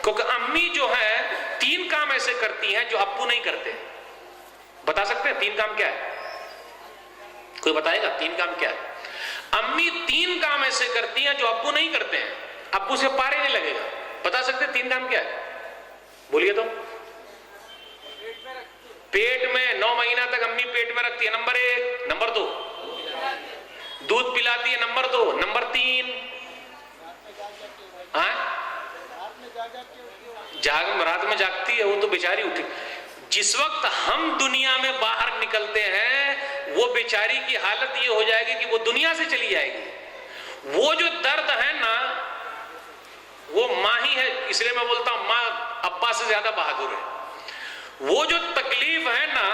کیونکہ امی جو ہے 3 کام ایسے کرتی ہیں جو ابو نہیں کرتے. بتا سکتے ہیں 3 کام کیا ہے؟ کوئی بتائے گا 3 کام کیا ہے؟ امی 3 کام ایسے کرتی ہیں جو ابو نہیں کرتے ہیں. ابو سے پارے نہیں لگے گا. بتا سکتے ہیں 3 کام کیا ہے؟ بولیے تو. پیٹ میں 9 مہینہ تک امی پیٹ میں رکھتی ہے، نمبر 1. نمبر 2 دودھ پلاتی ہے، نمبر 2. نمبر 3 رات میں جاگتی ہے. وہ تو بیچاری اٹھی. جس وقت ہم دنیا میں باہر نکلتے ہیں وہ بیچاری کی حالت یہ ہو جائے گی کہ وہ دنیا سے چلی جائے گی. وہ جو درد ہے نا وہ ماں ہی ہے. اس لیے میں بولتا ہوں ماں ابا سے زیادہ بہادر ہے. وہ جو تکلیف ہے نا،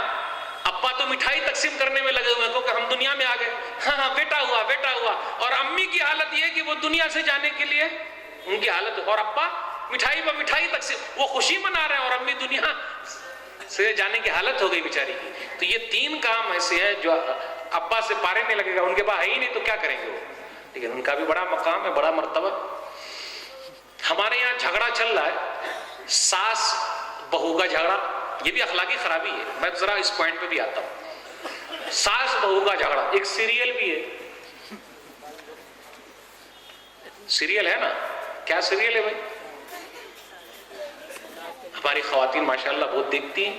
ابا تو مٹھائی تقسیم کرنے میں لگے ہوئے ہیں کیونکہ ہم دنیا میں آ گئے. ہاں بیٹا ہوا بیٹا ہوا. اور امی کی حالت یہ ہے کہ وہ دنیا سے جانے کے لیے ان کی حالت، اور ابا مٹھائی پر مٹھائی تقسیم، وہ خوشی منا رہے ہیں اور امی دنیا سے جانے کی حالت ہو گئی بیچاری کی. تو یہ 3 کام ایسے ہیں جو ابا سے پارے نہیں لگے گا. ان کے پاس ہے ہی نہیں تو کیا کریں گے وہ. لیکن ان کا بھی بڑا مقام ہے، بڑا مرتبہ. ہمارے یہاں جھگڑا چل رہا ہے، ساس بہو کا جھگڑا. یہ بھی اخلاقی خرابی ہے. میں ذرا اس پوائنٹ پہ بھی آتا ہوں. ساس بہو کا جھگڑا ایک سیریل بھی ہے. سیریل ہے نا. کیا سیریل ہے بھائی؟ ہماری خواتین ماشاءاللہ بہت دیکھتی ہیں.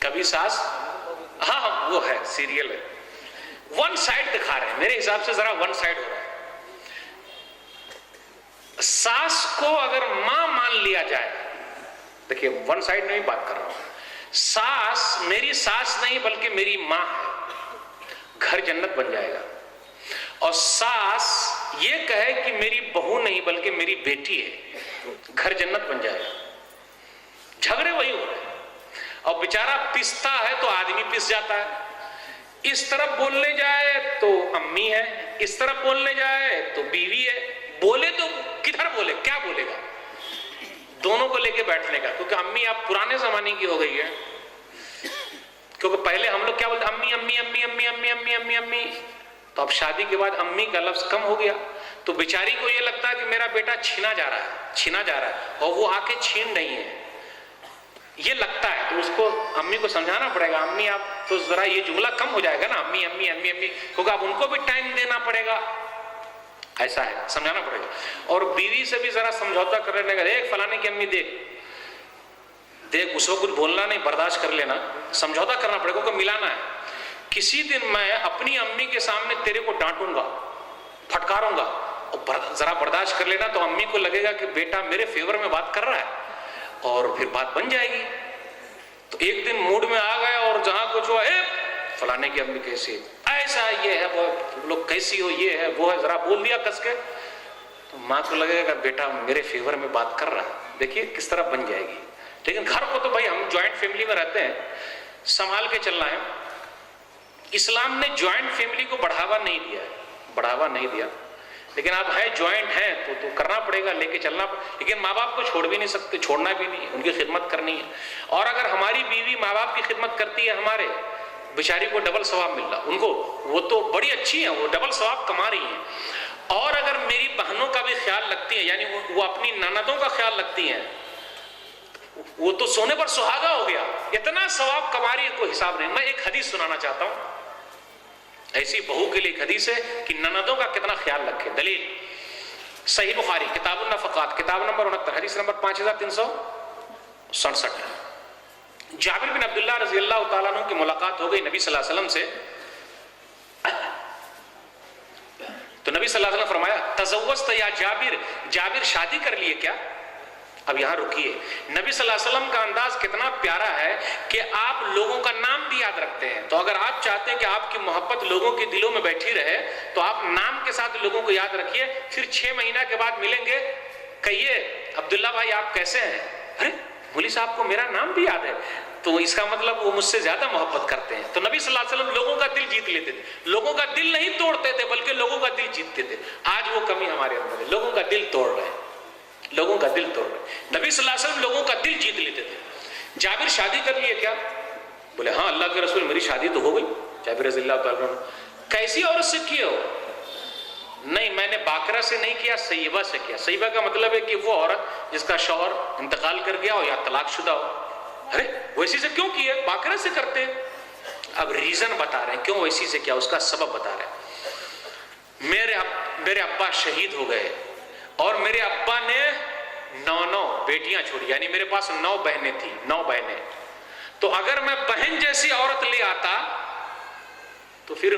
کبھی ساس، ہاں وہ ہے سیریل ہے. 1 سائڈ دکھا رہے ہیں. میرے حساب سے ذرا 1 سائڈ ہو رہا ہے. ساس کو اگر ماں مان لیا جائے، دیکھیے 1 سائڈ میں بھی بات کر رہا ہوں. ساس میری ساس نہیں بلکہ میری ماں ہے، گھر جنت بن جائے گا. اور ساس یہ کہے کہ میری بہو نہیں بلکہ میری بیٹی ہے، گھر جنت بن جائے گا. جھگڑے وہی ہو رہے ہیں. اور بیچارہ پستا ہے تو آدمی پس جاتا ہے. اس طرف بولنے جائے تو امی ہے، اس طرف بولنے جائے تو بیوی ہے. بولے تو کدھر بولے، کیا بولے گا؟ دونوں کو لے کے بیٹھنے کا. کیونکہ امی آپ پرانے زمانے کی ہو گئی ہے. کیونکہ پہلے ہم لوگ کیا بولتے امی امی امی امی امی امی امی امی. تو اب شادی کے بعد امی کا لفظ کم ہو گیا. تو بیچاری کو یہ لگتا ہے کہ میرا بیٹا چھینا جا رہا ہے، چھینا جا رہا ہے، اور وہ آ کے چھین نہیں ہے. یہ لگتا ہے تو اس کو امی کو سمجھانا پڑے گا. امی آپ تو ذرا یہ جملہ کم ہو جائے گا نا، امی امی امی امی، کیونکہ اب ان کو بھی ٹائم دینا پڑے گا. ایسا ہے، سمجھانا پڑے گا. اور بیوی سے بھی ذرا سمجھوتا کر لینے کا. ایک فلانے کی امی دیکھ اس کو کچھ بولنا نہیں، برداشت کر لینا. سمجھوتا کرنا پڑے گا کیونکہ ملانا ہے. کسی دن میں اپنی امی کے سامنے تیرے کو ڈانٹوں گا، پھٹکاروں گا، اور ذرا برداشت کر لینا. تو امی کو لگے گا کہ بیٹا میرے فیور میں بات کر رہا ہے، اور پھر بات بن جائے گی. تو ایک دن موڈ میں آ گئے اور جہاں کچھ ہوا، فلانے کی امی کیسی، ایسا یہ ہے، وہ لوگ کیسی ہو، یہ ہے وہ ہے، ذرا بول دیا کس کے. تو ماں کو لگے گا بیٹا میرے فیور میں بات کر رہا ہے. دیکھیے کس طرح بن جائے گی. لیکن گھر کو تو بھائی ہم جوائنٹ فیملی میں رہتے ہیں، سنبھال کے چلنا ہے. اسلام نے جوائنٹ فیملی کو بڑھاوا نہیں دیا ہے، بڑھاوا نہیں دیا. لیکن آپ ہے جوائنٹ ہیں تو کرنا پڑے گا، لے کے چلنا. لیکن ماں باپ کو چھوڑ بھی نہیں سکتے، چھوڑنا بھی نہیں، ان کی خدمت کرنی ہے. اور اگر ہماری بیوی ماں باپ کی خدمت کرتی ہے، ہمارے بیچاری کو ڈبل ثواب مل رہا ان کو. وہ تو بڑی اچھی ہیں، وہ ڈبل ثواب کما رہی ہیں. اور اگر میری بہنوں کا بھی خیال رکھتی ہیں، یعنی وہ اپنی نندوں کا خیال رکھتی ہیں، وہ تو سونے پر سہاگا ہو گیا. اتنا ثواب کما رہی ہے، کوئی حساب نہیں. میں ایک حدیث سنانا چاہتا ہوں. ایسی بہو کے لیے ایک حدیث ہے کہ نندوں کا کتنا خیال رکھے. دلیل صحیح بخاری کتاب النفقات، کتاب نمبر 69، حدیث نمبر 5367 ہے. جابر بن عبداللہ رضی اللہ تعالیٰ عنہ کی ملاقات ہو گئی نبی صلی اللہ علیہ وسلم سے. تو نبی صلی اللہ علیہ وسلم فرمایا تزوجت یا جابر، جابر شادی کر لیے کیا؟ اب یہاں رکیے. نبی صلی اللہ علیہ وسلم کا انداز کتنا پیارا ہے کہ آپ لوگوں کا نام بھی یاد رکھتے ہیں. تو اگر آپ چاہتے ہیں کہ آپ کی محبت لوگوں کے دلوں میں بیٹھی رہے تو آپ نام کے ساتھ لوگوں کو یاد رکھیے. پھر 6 مہینہ کے بعد ملیں گے، کہیے عبداللہ بھائی آپ کیسے ہیں؟ ارے مولوی صاحب کو میرا نام بھی یاد ہے، تو اس کا مطلب وہ مجھ سے زیادہ محبت کرتے ہیں. تو نبی صلی اللہ علیہ وسلم لوگوں کا دل جیت لیتے تھے. لوگوں کا دل نہیں توڑتے تھے بلکہ لوگوں کا دل جیتتے تھے. آج وہ کمی ہمارے اندر ہے، لوگوں کا دل توڑ رہے ہیں، لوگوں کا دل توڑ رہے ہیں. نبی صلی اللہ علیہ وسلم لوگوں کا دل جیت لیتے تھے. جابر شادی کر لیے کیا؟ بولے ہاں اللہ کے رسول میری شادی تو ہو گئی. جابر رضی اللہ تعالیٰ عنہ کیسی عورت سے کیے ہو؟ نہیں میں نے باقرہ سے نہیں کیا، سیبہ سے کیا۔ سیبہ کا مطلب ہے کہ وہ عورت جس کا شوہر انتقال کر گیا ہو یا طلاق شدہ ہو۔ ارے ویسی سے کیوں کیا؟ باقرہ سے کرتے۔ اب ریزن بتا رہے ہیں کیوں ویسی سے کیا، اس کا سبب بتا رہے ہیں۔ میرے ابا شہید ہو گئے اور میرے ابا نے 9 بیٹیاں چھوڑی، یعنی میرے پاس 9 بہنیں تھیں، 9 بہنیں۔ تو اگر میں بہن جیسی عورت لے آتا تو پھر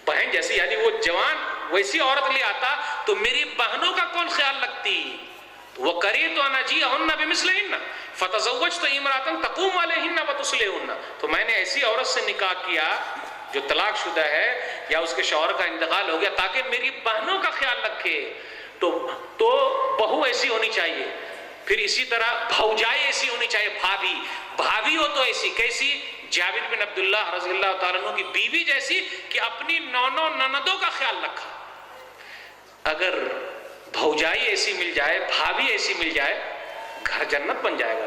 بہن جیسی یعنی وہ جوان ویسی عورت لے آتا تو میری بہنوں کا کون خیال رکھتی؟ وَقَرِيتُ أَنْ أَجِيَهُنَّ بِمِثْلِهِنَّ فَتَزَوَّجْتُ امْرَأَةً تَقُومُ عَلَيْهِنَّ وَتُصْلِحُهُنَّ۔ تو میں نے ایسی عورت سے نکاح کیا جو طلاق شدہ ہے یا اس کے شوہر کا انتقال ہو گیا تاکہ میری بہنوں کا خیال رکھے۔ تو بہو ایسی ہونی چاہیے، پھر اسی طرح بھوجائی ایسی ہونی چاہیے، بھابھی ہو تو ایسی کیسی؟ جابر بن عبداللہ رضی اللہ تعالیٰ عنہ کی بیوی جیسی کہ اپنی 9 نندوں کا خیال رکھا۔ اگر بھوجائی ایسی مل جائے، بھابھی ایسی مل جائے، گھر جنت بن جائے گا۔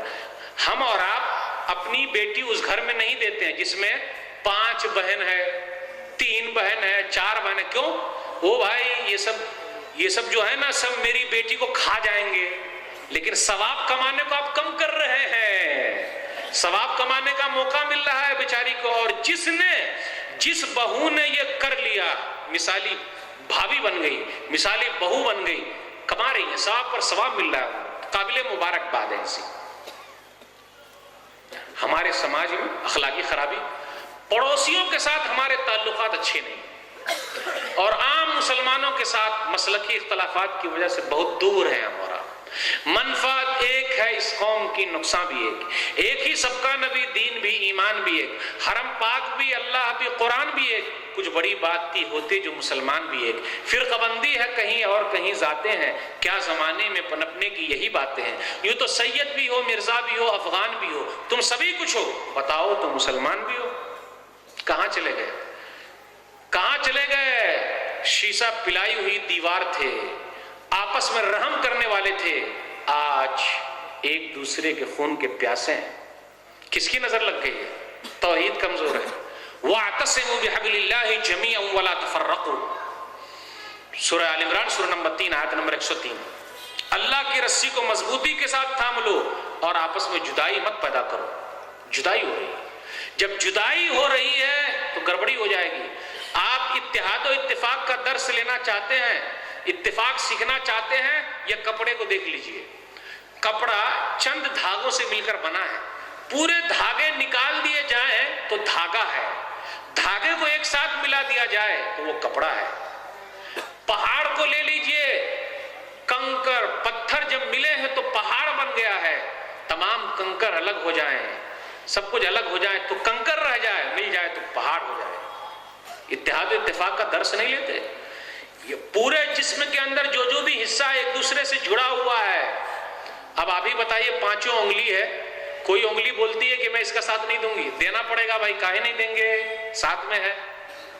ہم اور آپ اپنی بیٹی اس گھر میں نہیں دیتے ہیں جس میں 5 بہن ہے، 3 بہن ہے، 4 بہن ہے۔ کیوں؟ وہ بھائی یہ سب جو ہے نا سب میری بیٹی کو کھا جائیں گے، لیکن ثواب کمانے کو آپ کم کر رہے ہیں۔ ثواب کمانے کا موقع مل رہا ہے بیچاری کو، اور جس بہو نے یہ کر لیا، مثالی بھابھی بن گئی، مثالی بہو بن گئی، کما رہی ہے، ثواب پر ثواب مل رہا ہے، قابل مبارکباد ہے ایسی۔ ہمارے سماج میں اخلاقی خرابی، پڑوسیوں کے ساتھ ہمارے تعلقات اچھے نہیں، اور عام مسلمانوں کے ساتھ مسلکی اختلافات کی وجہ سے بہت دور ہیں ہمارا۔ منفعت ایک ہے اس قوم کی، نقصان بھی ایک ہی سب کا نبی، دین بھی، ایمان بھی ایک، حرم پاک بھی، اللہ بھی، قرآن بھی ایک، کچھ بڑی بات تھی ہوتے جو مسلمان بھی ایک۔ فرقہ بندی ہے کہیں اور کہیں ذاتیں ہیں، کیا زمانے میں پنپنے کی یہی باتیں ہیں۔ یوں تو سید بھی ہو، مرزا بھی ہو، افغان بھی ہو، تم سبھی کچھ ہو، بتاؤ تو مسلمان بھی ہو۔ کہاں چلے گئے؟ کہاں چلے گئے؟ شیشہ پلائی ہوئی دیوار تھے، آپس میں رحم کرنے والے تھے، آج ایک دوسرے کے خون کے پیاسے ہیں۔ کس کی نظر لگ گئی ہے؟ توحید کمزور ہے۔ وَاعْتَصِمُوا بِحَبْلِ اللَّهِ جَمِيعًا وَلَا تَفَرَّقُوا، سورہ آل عمران سورہ نمبر 3 آیت نمبر 103۔ اللہ کی رسی کو مضبوطی کے ساتھ تھام لو اور آپس میں جدائی مت پیدا کرو۔ جدائی ہو رہی ہے، جب جدائی ہو رہی ہے تو گڑبڑی ہو جائے گی۔ آپ اتحاد و اتفاق کا درس لینا چاہتے ہیں، اتفاق سیکھنا چاہتے ہیں، یا کپڑے کو دیکھ لیجئے۔ کپڑا چند دھاگوں سے مل کر بنا ہے، پورے دھاگے نکال دیے جائیں تو دھاگا ہے، دھاگے کو ایک ساتھ ملا دیا جائے تو وہ کپڑا ہے۔ پہاڑ کو لے لیجئے، کنکر پتھر جب ملے ہیں تو پہاڑ بن گیا ہے۔ تمام کنکر الگ ہو جائیں، سب کچھ الگ ہو جائے تو کنکر رہ جائے، مل جائے تو پہاڑ ہو جائے۔ اتحاد و اتفاق کا درس نہیں لیتے؟ یہ پورے جسم کے اندر جو بھی حصہ ایک دوسرے سے جڑا ہوا ہے۔ اب آپ ہی بتائیے، 5 انگلی ہے، کوئی انگلی بولتی ہے کہ میں اس کا ساتھ نہیں دوں گی، دینا پڑے گا بھائی، کاہے نہیں دیں گے، ساتھ میں ہے۔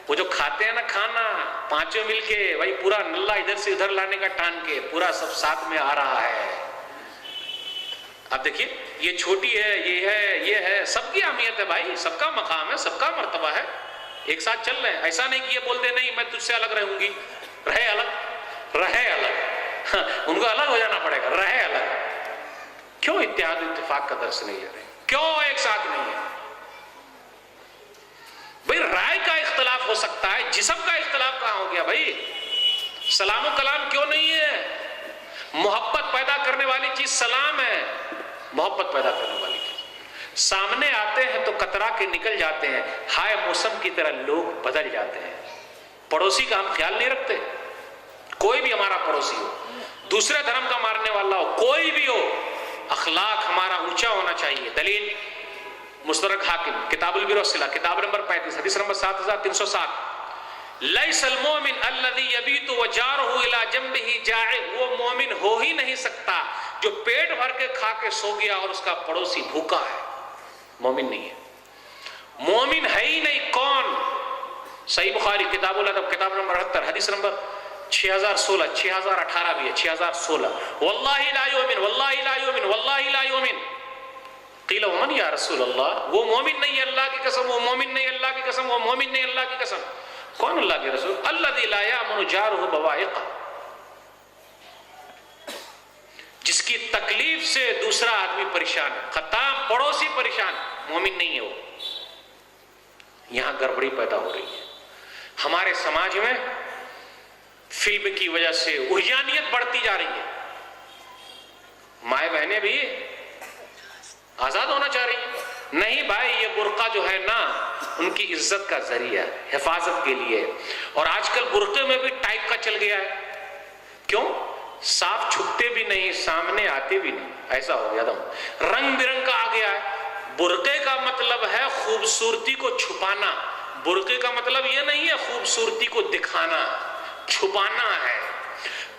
وہ جو کھاتے ہیں نا کھانا 5 مل کے، بھائی پورا نلہ ادھر سے ادھر لانے کا ٹان کے، پورا سب ساتھ میں آ رہا ہے۔ اب دیکھیے، یہ چھوٹی ہے، یہ ہے، سب کی اہمیت ہے بھائی، سب کا مقام ہے، سب کا مرتبہ ہے، ایک ساتھ چل رہے ہیں۔ ایسا نہیں کہ یہ بول دے نہیں میں تجھ سے الگ رہوں گی، رہے الگ، ان کو الگ ہو جانا پڑے گا، رہے الگ۔ کیوں اتحاد و اتفاق کا درس نہیں لے رہے؟ کیوں ایک ساتھ نہیں ہے؟ بھئی رائے کا اختلاف ہو سکتا ہے، جسم کا اختلاف کہاں ہو گیا بھائی؟ سلام و کلام کیوں نہیں ہے؟ محبت پیدا کرنے والی چیز سلام ہے، محبت پیدا کرنے والی چیز۔ سامنے آتے ہیں تو کترا کے نکل جاتے ہیں، ہائے موسم کی طرح لوگ بدل جاتے ہیں۔ پڑوسی کا ہم خیال نہیں رکھتے، کوئی بھی ہمارا پڑوسی ہو، دوسرے دھرم کا مارنے والا ہو، کوئی بھی ہو، اخلاق ہمارا اونچا ہونا چاہیے۔ دلیل مستدرک حاکم کتاب البر والصلہ کتاب نمبر 35 حدیث نمبر 7307، لیس المومن الذی یبیت وجارہ الی جنبہ جائع، وہ مومن ہو ہی نہیں سکتا جو پیٹ بھر کے کھا کے سو گیا اور اس کا پڑوسی بھوکا ہے، مومن نہیں ہے۔ مومن ہے ہی نہیں، کون؟ صحیح بخاری کتاب الادب کتاب نمبر 78 حدیث نمبر 6016، 6018 بھی ہے، 6016، واللہ لا یؤمن، واللہ لا یؤمن، واللہ لا یؤمن۔ قیل ومن یا رسول اللہ، وہ مومن نہیں اللہ کی قسم، وہ مومن نہیں اللہ کی قسم، وہ مومن نہیں اللہ کی قسم۔ کون اللہ کے رسول؟ الذی لا یأمن جارہ بوائقہ، جس کی تکلیف سے دوسرا آدمی پریشان ہے، خطا پڑوسی پریشان، مومن نہیں ہے وہ۔ یہاں گڑبڑی پیدا ہو رہی ہے ہمارے سماج میں، فلم کی وجہ سے احیانیت بڑھتی جا رہی ہے، مائیں بہنیں بھی آزاد ہونا چاہ رہی ہیں۔ نہیں بھائی، یہ برقع جو ہے نا ان کی عزت کا ذریعہ، حفاظت کے لیے، اور آج کل برقعے میں بھی ٹائپ کا چل گیا ہے۔ کیوں؟ صاف چھپتے بھی نہیں، سامنے آتے بھی نہیں، ایسا ہو گیا دم، رنگ برنگ کا آ گیا ہے۔ برقعے کا مطلب ہے خوبصورتی کو چھپانا، برقعے کا مطلب یہ نہیں ہے خوبصورتی کو دکھانا، چھپانا ہے۔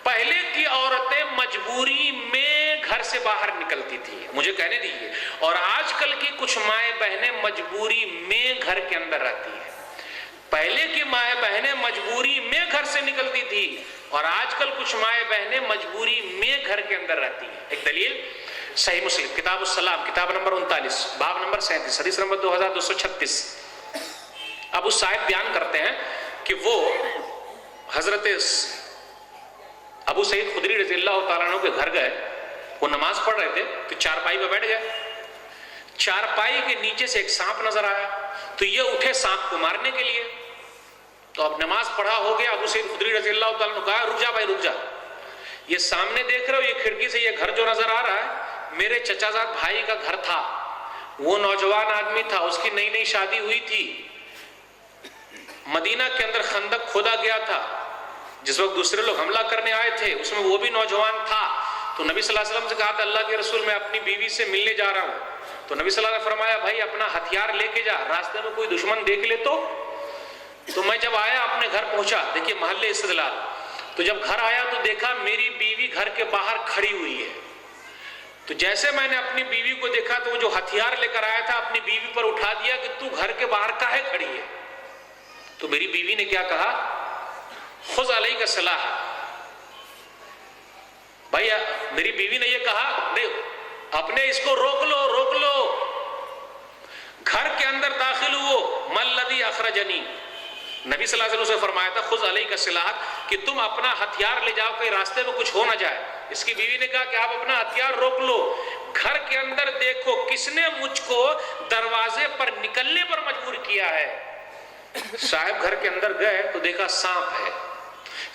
پہلے کی عورتیں مجبوری میں گھر سے باہر نکلتی تھی، مجھے کہنے دیجیے، اور آج کل کی کچھ مائیں بہنیں مجبوری میں گھر کے اندر رہتی ہیں۔ پہلے کی مائیں بہنیں مجبوری میں گھر سے نکلتی تھی، اور آج کل کچھ مائیں بہنیں مجبوری میں گھر کے اندر رہتی ہیں۔ ایک دلیل صحیح مسلم کتاب السلام، کتاب نمبر 39، باب نمبر 37، حدیث نمبر 2236۔ ابو صاحب بیان کرتے ہیں کہ وہ حضرت ابو سعید خدری رضی اللہ تعالیٰ عنہ کے گھر گئے، وہ نماز پڑھ رہے تھے تو چارپائی پہ بیٹھ گئے، چارپائی کے نیچے سے ایک سانپ نظر آیا، تو یہ اٹھے سانپ کو مارنے کے لیے۔ تو اب نماز پڑھا ہو گیا، ابو سعید خدری رضی اللہ تعالیٰ عنہ کہا رک جا بھائی رک جا، یہ سامنے دیکھ رہے ہو، یہ کھڑکی سے یہ گھر جو نظر آ رہا ہے میرے چچا زاد بھائی کا گھر تھا، وہ نوجوان آدمی تھا، اس کی نئی نئی شادی ہوئی تھی، مدینہ کے اندر خندق کھودا گیا تھا، جس وقت دوسرے لوگ حملہ کرنے آئے تھے اس میں وہ بھی نوجوان تھا۔ تو نبی صلی اللہ علیہ وسلم سے کہا تھا اللہ کے رسول میں اپنی بیوی سے ملنے جا رہا ہوں، تو نبی صلی اللہ علیہ وسلم نے فرمایا بھائی اپنا ہتھیار لے کے جا، راستے میں کوئی دشمن دیکھ لے تو میں جب آیا اپنے گھر پہنچا، دیکھیے محل استدلال، تو جب گھر آیا تو دیکھا میری بیوی گھر کے باہر کھڑی ہوئی ہے، تو جیسے میں نے اپنی بیوی کو دیکھا تو وہ جو ہتھیار لے کر آیا تھا اپنی بیوی پر اٹھا دیا کہ تو گھر کے باہر کاہے کھڑی ہے؟ تو میری بیوی نے کیا کہا؟ خذ علیک السلاح، بھائی میری بیوی نے یہ کہا نہیں اپنے اس کو روک لو روک لو، گھر کے اندر داخل ہو، ما الذی اخرجنی، نبی صلی اللہ علیہ وسلم سے فرمایا تھا خذ علیک السلاح کہ تم اپنا ہتھیار لے جاؤ کہ راستے میں کچھ ہو نہ جائے۔ اس کی بیوی نے کہا کہ آپ اپنا ہتھیار روک لو، گھر کے اندر دیکھو کس نے مجھ کو دروازے پر نکلنے پر مجبور کیا ہے۔ صاحب گھر کے اندر گئے تو دیکھا سانپ ہے،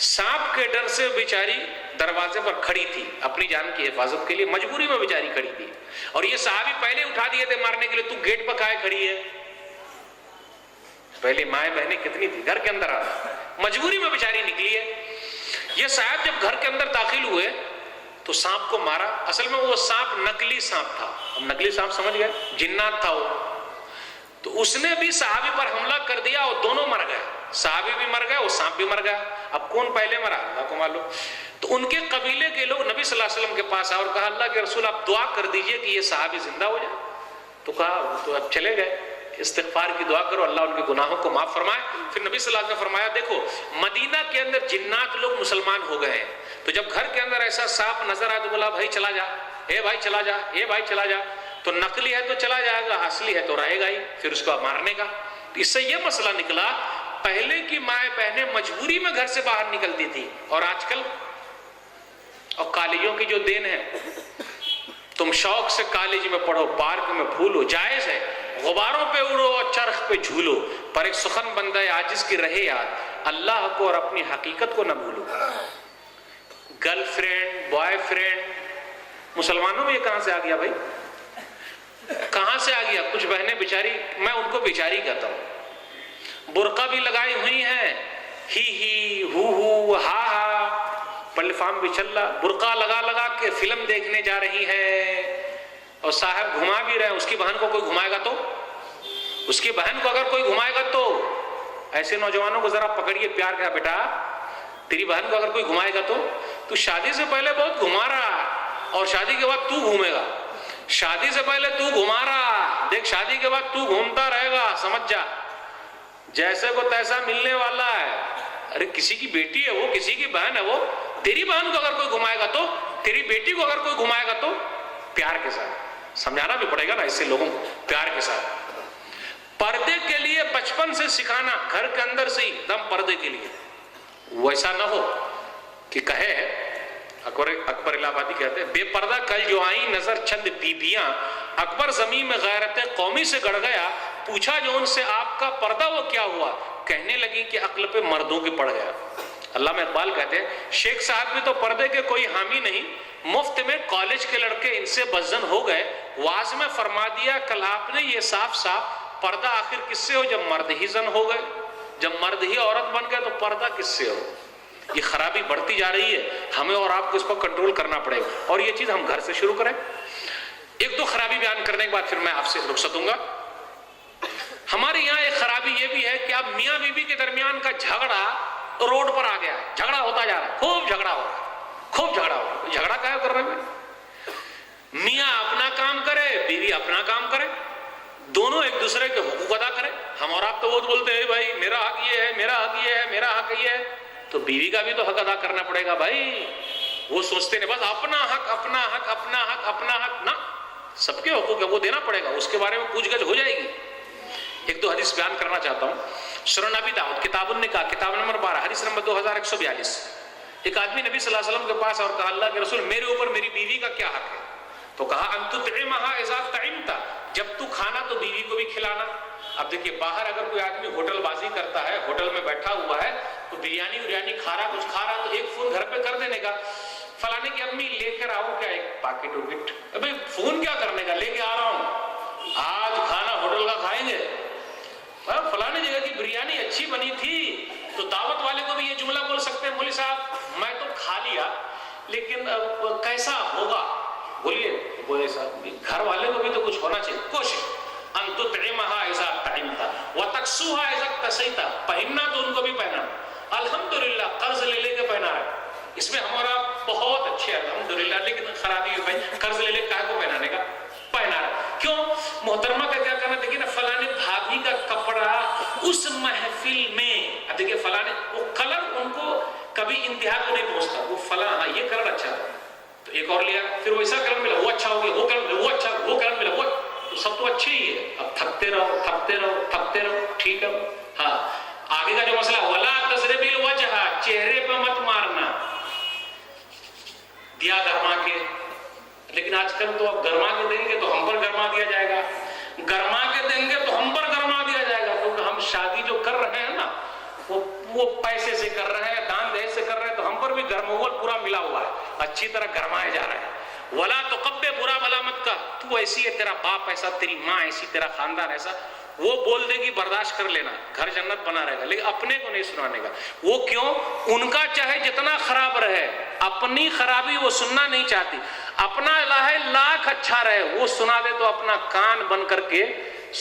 سانپ کے ڈر سے بیچاری دروازے پر کھڑی تھی اپنی جان کی حفاظت کے لیے، مجبوری میں بیچاری کھڑی تھی، اور یہ صحابی پہلے اٹھا دیے تھے مارنے کے لیے، تو گیٹ پر کھائے کھڑی ہے؟ پہلے مائیں بہنیں کتنی تھی گھر کے اندر آ مجبوری میں بیچاری نکلی ہے۔ یہ صاحب جب گھر کے اندر داخل ہوئے تو سانپ کو مارا، اصل میں وہ سانپ نکلی سانپ تھا، اب نکلی سانپ سمجھ گئے، جنات تھا وہ، تو اس نے بھی صحابی پر حملہ کر دیا اور دونوں مر گئے، صحابی بھی مر گئے اور سانپ بھی مر گیا۔ اب کون پہلے مرا اللہ کو معلوم۔ تو ان کے قبیلے کے لوگ نبی صلی اللہ علیہ وسلم کے پاس آئے اور کہا اللہ کے رسول آپ دعا کر دیجئے کہ یہ صحابی زندہ ہو جائے، تو کہا تو اب چلے گئے، استغفار کی دعا کرو اللہ ان کے گناہوں کو معاف فرمائے۔ پھر نبی صلی اللہ علیہ وسلم نے فرمایا دیکھو مدینہ کے اندر جنات لوگ مسلمان ہو گئے ہیں، تو جب گھر کے اندر ایسا سانپ نظر آیا تو بولا بھائی چلا جا، اے بھائی چلا جا، اے بھائی چلا جا، تو نقلی ہے تو چلا جائے گا، اصلی ہے تو رہے گا ہی، پھر اس کو مارنے کا۔ تو اس سے یہ مسئلہ نکلا پہلے کی مائیں بہنیں مجبوری میں گھر سے باہر نکلتی تھی، اور آج کل اور کالجوں کی جو دین ہے، تم شوق سے کالج میں پڑھو، پارک میں پھولو، جائز ہے، غباروں پہ اڑو اور چرخ پہ جھولو، پر ایک سخن بندہ عاجز کی رہے یاد، اللہ کو اور اپنی حقیقت کو نہ بھولو۔ گرل فرینڈ، بوائے فرینڈ، مسلمانوں میں یہ کہاں سے آ گیا بھائی؟ کہاں سے آ گیا؟ کچھ بہنیں بیچاری، میں ان کو بیچاری کہتا ہوں، برقع بھی لگائی ہوئی ہیں، ہی ہو ہا ہا، پلیٹ فارم بھی چل رہا، برقع لگا لگا کے فلم دیکھنے جا رہی ہے، اور صاحب گھما بھی رہے ہیں، اس کی بہن کو کوئی گھمائے گا تو، اس کی بہن کو اگر کوئی گھمائے گا تو، ایسے نوجوانوں کو ذرا پکڑیے پیار کا، بیٹا تیری بہن کو اگر کوئی گھمائے گا تو شادی سے پہلے بہت گھما رہا اور شادی کے بعد تو گھومے گا، شادی سے پہلے تو گھما رہا، دیکھ شادی کے بعد تو گھومتا رہے گا، سمجھ جا، جیسے کو تیسا ملنے والا ہے۔ ارے کسی کی بیٹی ہے وہ، کسی کی بہن ہے وہ، تیری بہن کو اگر کوئی گھمائے گا تو، تیری بیٹی کو اگر کوئی گھمائے گا تو پیار کے ساتھ سمجھانا بھی پڑے گا نا، اس سے لوگوں کو پیار کے ساتھ۔ پردے کے لیے بچپن سے سکھانا، گھر کے اندر سے ہی دم پردے کے لیے. ویسا نہ ہو کہ کہے اکبر الہ آبادی کہتے ہیں بے پردہ کل جو آئیں نظر چند بیبیاں، اکبر زمین میں غیرت قومی سے گڑ گیا، پوچھا جو ان سے آپ کا پردہ وہ کیا ہوا، کہنے لگی کہ عقل پہ مردوں کے پڑ گیا. علامہ اقبال کہتے ہیں شیخ صاحب بھی تو پردے کے کوئی حامی نہیں، مفت میں کالج کے لڑکے ان سے بزن ہو گئے، واز میں فرما دیا کل آپ نے یہ صاف صاف، پردہ آخر کس سے ہو جب مرد ہی زن ہو گئے، جب مرد ہی عورت بن گئے تو پردہ کس سے ہو. یہ خرابی بڑھتی جا رہی ہے، ہمیں اور آپ کو اس پر کنٹرول کرنا پڑے گا، اور یہ چیز ہم گھر سے شروع کریں. ایک دو خرابی بیان کرنے کے بعد پھر میں آپ سے رخصت ہوں گا. ہمارے یہاں ایک خرابی یہ بھی ہے کہ اب میاں بیوی کے درمیان کا جھگڑا روڈ پر آ گیا ہے، جھگڑا ہوتا جا رہا ہے، خوب جھگڑا ہو رہا ہے، خوب جھگڑا ہو رہا ہے. جھگڑا کیا کر رہے ہیں؟ میاں اپنا کام کرے، بیوی اپنا کام کرے، دونوں ایک دوسرے کے حقوق ادا کریں. ہم اور آپ تو بہت بولتے ہیں بھائی میرا حق یہ ہے، میرا حق یہ ہے، میرا حق یہ ہے، تو بیوی کا بھی تو حق ادا کرنا پڑے گا بھائی. وہ سوچتے ہیں بس اپنا حق اپنا حق اپنا حق اپنا حق، نہ، سب کے حقوق ہے وہ دینا پڑے گا، اس کے بارے میں پوچھ گچھ ہو جائے گی. ایک دو حدیث بیان کرنا چاہتا ہوں. سنن ابی داؤد کتاب النکاح کتاب نمبر 12 حدیث نمبر 2142. ایک آدمی نبی صلی اللہ علیہ وسلم کے پاس اور کہا اللہ کے رسول میرے اوپر میری بیوی کا کیا حق ہے؟ تو کہا ان تطعمها اذا طعمت، جب تو کھانا تو بیوی کو بھی کھلانا. اب دیکھیے باہر اگر کوئی آدمی ہوٹل بازی کرتا ہے، ہوٹل میں بیٹھا ہوا ہے تو بریانی کھا رہا تو ایک فون گھر پہ کر دینے کا، فلانے کی امی لے کر آؤں کیا ایک پاکٹ وکٹ، ابھی فون کیا کرنے کا، لے کے آ رہا ہوں، آج کھانا ہوٹل کا کھائیں گے، فلانے جگہ کی بریانی اچھی بنی تھی. تو دعوت والے کو بھی یہ جملہ بول سکتے ہیں مولوی صاحب میں تو کھا لیا لیکن کیسا ہوگا، بولیے صاحب گھر والے کو بھی تو کچھ ہونا چاہیے. کوشش ان تطعمها اذا طعمت وتكسوها اذا اكتسيت، پہننا تو ان کو بھی پہنا. الحمدللہ قرض لے لے کے پہنا رہے، اس میں ہمارا بہت اچھے الحمدللہ، لیکن خرابی ہے بھائی قرض لے لے کہاں کو پہنانے کا، پہنا رہا. کیوں محترمہ کا کیا کرنا؟ دیکھیے نا فلانے بھابھی کا کپڑا اس محفل میں، اب دیکھیے فلانے وہ کلر ان کو کبھی انتہا کو نہیں پہنچتا، وہ فلاں ہاں یہ کلر اچھا تھا تو ایک اور لیا، پھر ویسا کلر ملا وہ اچھا ہو گیا، وہ کلر ملا وہ اچھا، وہ کلر ملا وہ، تو سب تو اچھے ہی ہے. اب تھکتے رہو تھکتے رہو تھکتے رہو، ٹھیک ہے. ہاں آگے کا جو مسئلہ ولا تضرب الوجہ، چہرے پہ مت مارنا، دیا گرما کے، لیکن آج کل تو اب گرما کے دیں گے تو ہم پر گرما دیا جائے گا، گرما کے دیں گے تو ہم پر گرما دیا جائے گا، کیونکہ ہم شادی جو کر رہے ہیں نا وہ پیسے سے کر رہے ہیں، دان دہیج سے کر رہے ہیں، تو ہم پر بھی گرمول پورا ملا ہوا ہے، اچھی طرح گرمائے جا رہے ہیں. ولا تقبح، برا بلا مت کا، تو ایسی ہے، تیرا باپ ایسا، تیری ماں ایسی، تیرا خاندان ایسا، وہ بول دے گی برداشت کر لینا، گھر جنت بنا رہے گا، لیکن اپنے کو نہیں سنانے کا. وہ کیوں؟ ان کا چاہے جتنا خراب رہے، اپنی خرابی وہ سننا نہیں چاہتی، اپنا لاہے لاکھ اچھا رہے، وہ سنا دے تو اپنا کان بن کر کے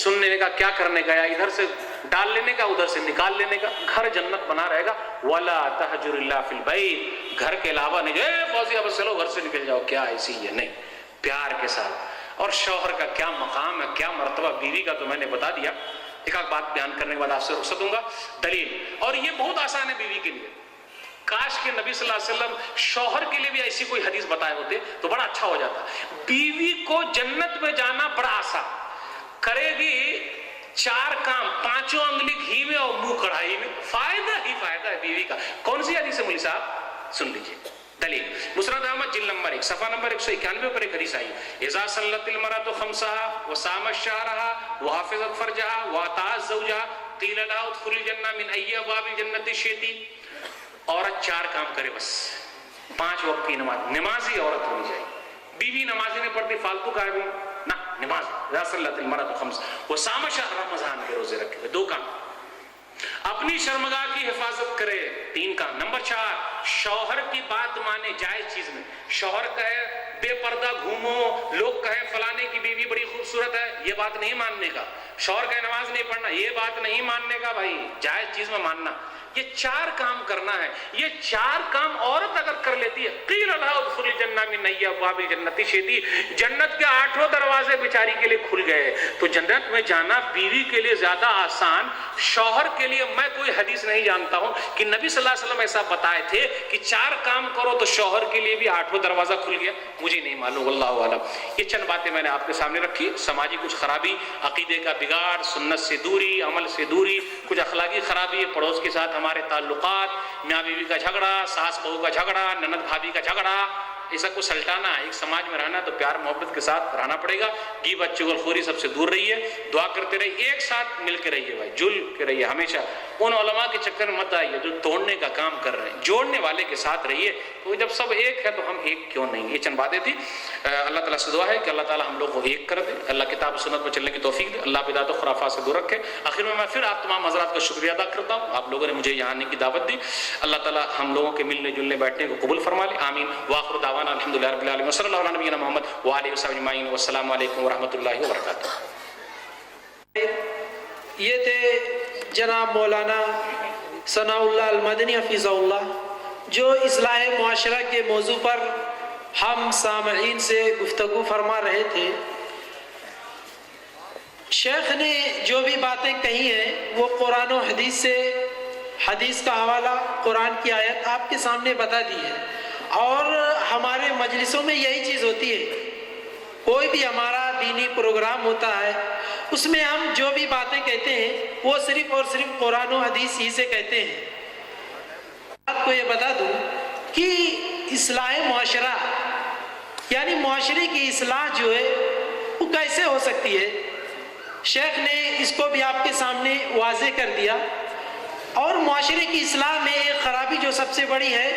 سننے کا، کیا کرنے کا، یا ادھر سے ڈال لینے کا ادھر سے نکال لینے کا، گھر جنت بنا رہے گا. ولا تہجر الا فی البیت، گھر کے علاوہ نہیں، فوزیہ بس چلو گھر سے نکل جاؤ، کیا ایسی ہے، نہیں، پیار کے ساتھ. اور شوہر کا کیا مقام ہے، کیا مرتبہ، بیوی کا تو میں نے بتا دیا. ایک آدھ بات بیان کرنے کے بعد آپ سے رخصت ہوں گا. دلیل، اور یہ بہت آسان ہے بیوی کے لیے، کاش کہ نبی صلی اللہ علیہ وسلم شوہر کے لیے بھی ایسی کوئی حدیث بتائے ہوتے تو بڑا اچھا ہو جاتا. بیوی کو جنت میں جانا بڑا آسان، کرے گی 4 کام، 5 انگلی گھی میں اور منہ کڑھائی میں، فائدہ ہی فائدہ ہے بیوی کا. کون سی حدیث ہے مولوی صاحب؟ سن لیجیے. دلیل، مسند احمد جلد نمبر 1 صفحہ نمبر 191 پر ایک حدیث آئی، اذا صلت المرأة خمسها وصامت شهرها وحافظت فرجها واطاعت زوجها قیل لها ادخلی الجنہ من ای ابواب الجنة شئت. عورت 4 کام کرے، بس 5 وقت کی نماز، نمازی عورت ہونی چاہیے. بیوی نمازی نہیں پڑھتی فالتو کا ہے بھی نہ، نماز. اذا صلت المرأة خمسها وصامت شهرها، رمضان کے روزے رکھے، 2 کام. اپنی شرمگاہ کی حفاظت کرے، 3 کام. نمبر 4، شوہر کی بات مانے جائز چیز میں. شوہر کہے بے پردہ گھومو، لوگ کہے فلانے کی بیوی بڑی خوبصورت ہے، یہ بات نہیں ماننے کا. شوہر کہے نماز نہیں پڑھنا، یہ بات نہیں ماننے کا بھائی، جائز چیز میں ماننا. یہ 4 کام کرنا ہے. یہ 4 کام عورت اگر کر لیتی ہے, قیل لها ادخلی الجنہ من ای ابواب الجنۃ شئتی, جنت کے 8 دروازے بیچاری کے لیے کھل گئے. تو جنت میں جانا بیوی کے لیے زیادہ آسان, شوہر کے لیے میں کوئی حدیث نہیں جانتا ہوں کہ نبی صلی اللہ علیہ وسلم ایسا بتائے تھے کہ 4 کام کرو تو شوہر کے لیے بھی 8واں دروازہ کھل گیا. مجھے نہیں معلوم, اللہ عالم. یہ چند باتیں میں نے آپ کے سامنے رکھی. سماجی کچھ خرابی, عقیدے کا بگاڑ, سنت سے دوری, عمل سے دوری, کچھ اخلاقی خرابی, پڑوس کے ساتھ ہمارے تعلقات, میاں بیوی کا جھگڑا, ساس بہو کا جھگڑا, نند بھابھی کا جھگڑا, ایسا کو سلٹانا ہے. ایک سماج میں رہنا تو پیار محبت کے ساتھ رہنا پڑے گا. غیبت چغلخوری سب سے دور رہیے, دعا کرتے رہیے, ایک ساتھ مل کے رہیے بھائی, جل کے رہیے ہمیشہ. ان علماء کے چکر میں مت آئیے جو توڑنے کا کام کر رہے ہیں, جوڑنے والے کے ساتھ رہیے. تو جب سب ایک ہے تو ہم ایک کیوں نہیں. یہ چند باتیں تھی. اللہ تعالیٰ سے دعا ہے کہ اللہ تعالیٰ ہم لوگ کو ایک کر دے, اللہ کتاب و سنت پر چلنے کی توفیق دے, اللہ بدعت و خرافات سے دور رکھے. آخر میں پھر آپ تمام حضرات کا شکریہ ادا کرتا ہوں, آپ لوگوں نے مجھے یہاں آنے کی دعوت دی. اللہ تعالیٰ ہم لوگوں کے ملنے جلنے بیٹھنے کو قبول فرما لے, آمین. وآخر دعوانا الحمدللہ رب العالمین, وصلی اللہ علی نبینا محمد وآلہ وصحبہ اجمعین, والسلام علیکم ورحمۃ اللہ وبرکاتہ. یہ تھے جناب مولانا ثناء اللہ المدنی حفظہ اللہ, جو اصلاح معاشرہ کے موضوع پر ہم سامعین سے گفتگو فرما رہے تھے. شیخ نے جو بھی باتیں کہی ہیں وہ قرآن و حدیث سے, حدیث کا حوالہ, قرآن کی آیت آپ کے سامنے بتا دی ہے. اور ہمارے مجلسوں میں یہی چیز ہوتی ہے, کوئی بھی ہمارا دینی پروگرام ہوتا ہے اس میں ہم جو بھی باتیں کہتے ہیں وہ صرف اور صرف قرآن و حدیث ہی سے کہتے ہیں. آپ کو یہ بتا دوں کہ اصلاح معاشرہ یعنی معاشرے کی اصلاح جو ہے وہ کیسے ہو سکتی ہے, شیخ نے اس کو بھی آپ کے سامنے واضح کر دیا. اور معاشرے کی اصلاح میں ایک خرابی جو سب سے بڑی ہے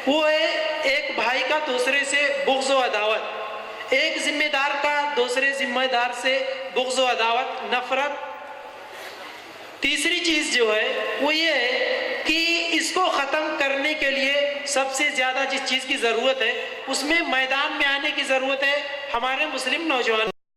وہ ہے ایک بھائی کا دوسرے سے بغض و عداوت, ایک ذمہ دار کا دوسرے ذمہ دار سے بغض و عداوت, نفرت. تیسری چیز جو ہے وہ یہ ہے کہ اس کو ختم کرنے کے لیے سب سے زیادہ جس چیز کی ضرورت ہے اس میں میدان میں آنے کی ضرورت ہے ہمارے مسلم نوجوان.